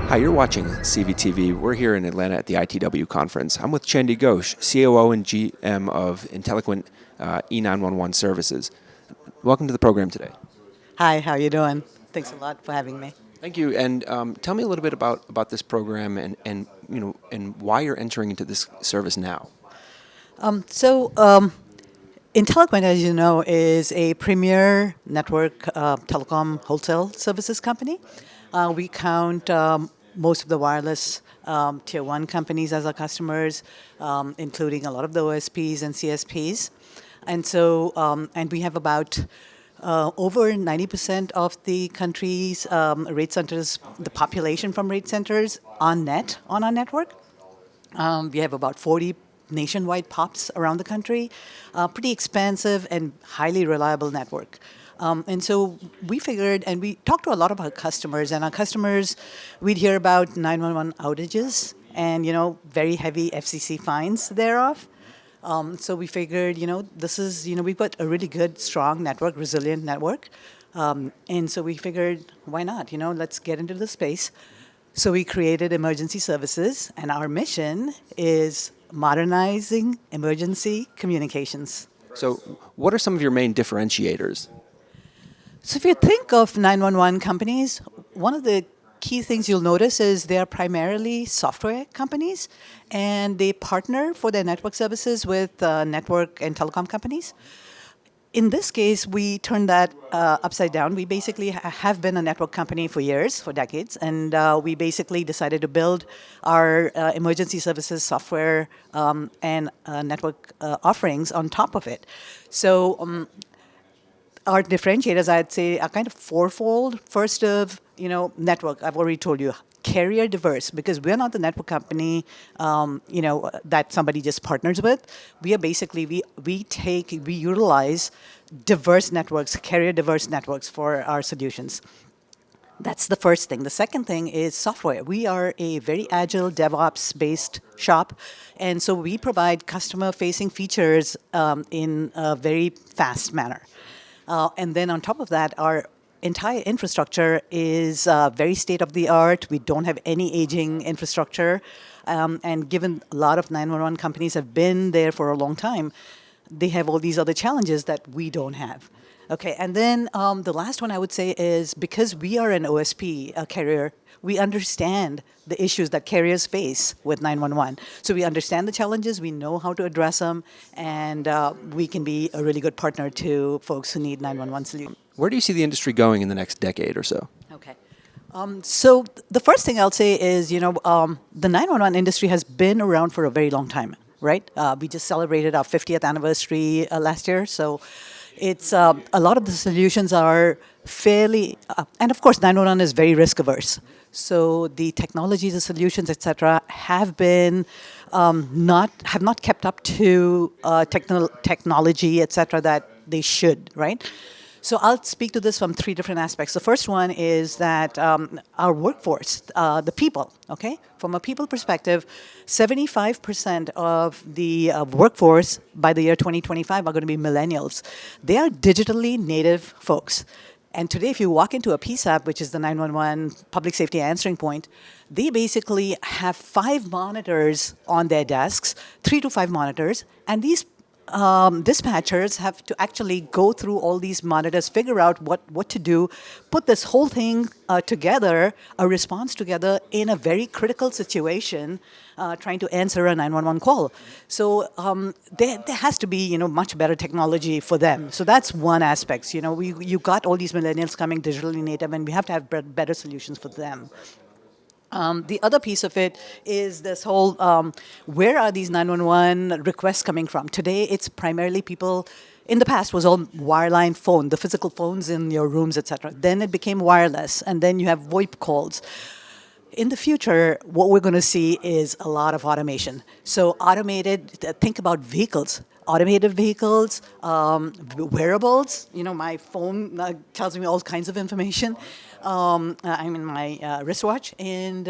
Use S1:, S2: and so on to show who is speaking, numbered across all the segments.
S1: Hi, you're watching CVTV. We're here in Atlanta at the ITW conference. I'm with Chandy Ghosh, COO and GM of Inteliquent E911 Services. Welcome to the program today.
S2: Hi, how you doing? Thanks a lot for having me.
S1: Thank you. And tell me a little bit about this program and why you're entering into this service now.
S2: So, Inteliquent, as you know, is a premier network telecom wholesale services company. We count most of the wireless tier one companies as our customers, including a lot of the OSPs and CSPs. And so, and we have about over 90% of the country's rate centers, the population from rate centers on our network. We have about 40 nationwide POPs around the country, pretty expansive and highly reliable network. And so we figured, and we talked to a lot of our customers, and our customers, we'd hear about 911 outages and, very heavy FCC fines thereof. So we figured, we've got a really good, strong network, resilient network. And so we figured, why not? Let's get into the space. So we created emergency services, and our mission is modernizing emergency communications.
S1: So what are some of your main differentiators?
S2: So if you think of 911 companies, one of the key things you'll notice is they are primarily software companies, and they partner for their network services with network and telecom companies. In this case, we turned that upside down. We basically have been a network company for years, for decades, and we basically decided to build our emergency services software and network offerings on top of it. So our differentiators, I'd say, are kind of fourfold. First of, network, I've already told you, carrier diverse, because we're not the network company, that somebody just partners with. We are basically, we utilize diverse networks, carrier diverse networks for our solutions. That's the first thing. The second thing is software. We are a very agile DevOps-based shop, and so we provide customer-facing features in a very fast manner. And then on top of that, our entire infrastructure is very state-of-the-art. We don't have any aging infrastructure. And given a lot of 911 companies have been there for a long time, they have all these other challenges that we don't have. Okay, and then the last one I would say is because we are an OSP carrier, we understand the issues that carriers face with 911. So we understand the challenges, we know how to address them, and we can be a really good partner to folks who need 911 solutions.
S1: Where do you see the industry going in the next decade or so?
S2: Okay. So the first thing I'll say is, the 911 industry has been around for a very long time, right? We just celebrated our 50th anniversary last year, so it's a lot of the solutions are fairly, and of course 911 is very risk averse. So the technologies, the solutions, et cetera, have been have not kept up to technology, et cetera, that they should, right? So I'll speak to this from three different aspects. The first one is that our workforce, the people, okay? From a people perspective, 75% of the workforce by the year 2025 are going to be millennials. They are digitally native folks. And today, if you walk into a PSAP, which is the 911 public safety answering point, they basically have 5 monitors on their desks, 3 to 5 monitors, and these dispatchers have to actually go through all these monitors, figure out what to do, put this whole thing together, a response together in a very critical situation, trying to answer a 911 call. So there has to be much better technology for them. So that's one aspect. You got all these millennials coming digitally native, and we have to have better solutions for them. The other piece of it is this whole, where are these 911 requests coming from? Today, it's primarily people, in the past was all wireline phone, the physical phones in your rooms, et cetera. Then it became wireless, and then you have VoIP calls. In the future, what we're going to see is a lot of automation. So automated, think about vehicles. automated vehicles, wearables. My phone tells me all kinds of information. I'm in my wristwatch, and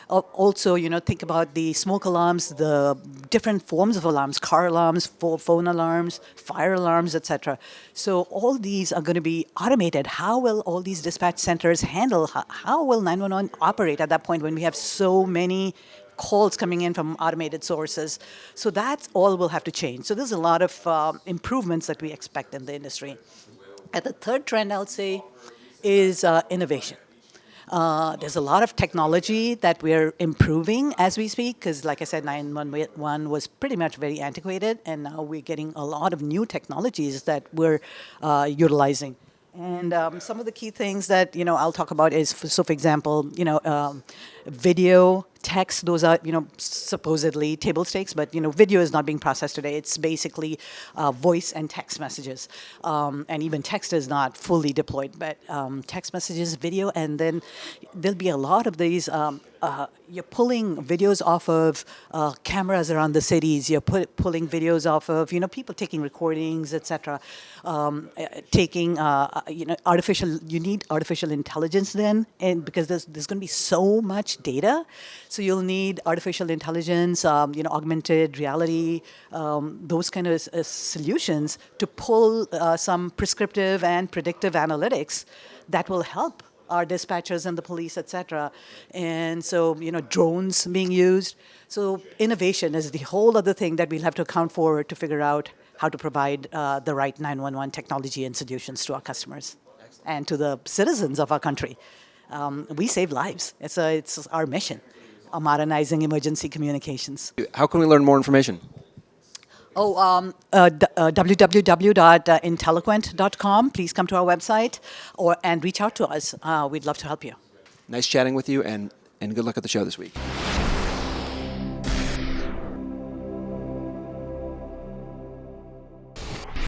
S2: also, think about the smoke alarms, the different forms of alarms, car alarms, phone alarms, fire alarms, etc. So all these are going to be automated. How will all these dispatch centers handle? How will 911 operate at that point when we have so many calls coming in from automated sources? So that's all will have to change. So there's a lot of improvements that we expect in the industry. And the third trend, I would say, is innovation. There's a lot of technology that we're improving as we speak, because like I said, 911 was pretty much very antiquated, and now we're getting a lot of new technologies that we're utilizing. And some of the key things that I'll talk about is, for example, video, text. Those are supposedly table stakes, but video is not being processed today. It's basically voice and text messages, and even text is not fully deployed. But text messages, video, and then there'll be a lot of these. You're pulling videos off of cameras around the cities. You're pulling videos off of people taking recordings, etc. Taking artificial. You need artificial intelligence then, and because there's going to be so much data, so you'll need artificial intelligence, augmented reality, those kind of solutions to pull some prescriptive and predictive analytics that will help our dispatchers and the police, etc. And so, drones being used. So innovation is the whole other thing that we'll have to account for to figure out how to provide the right 911 technology and solutions to our customers and to the citizens of our country. We save lives. It's our mission, modernizing emergency communications.
S1: How can we learn more information?
S2: www.inteliquent.com. Please come to our website and reach out to us. We'd love to help you.
S1: Nice chatting with you, and good luck at the show this week.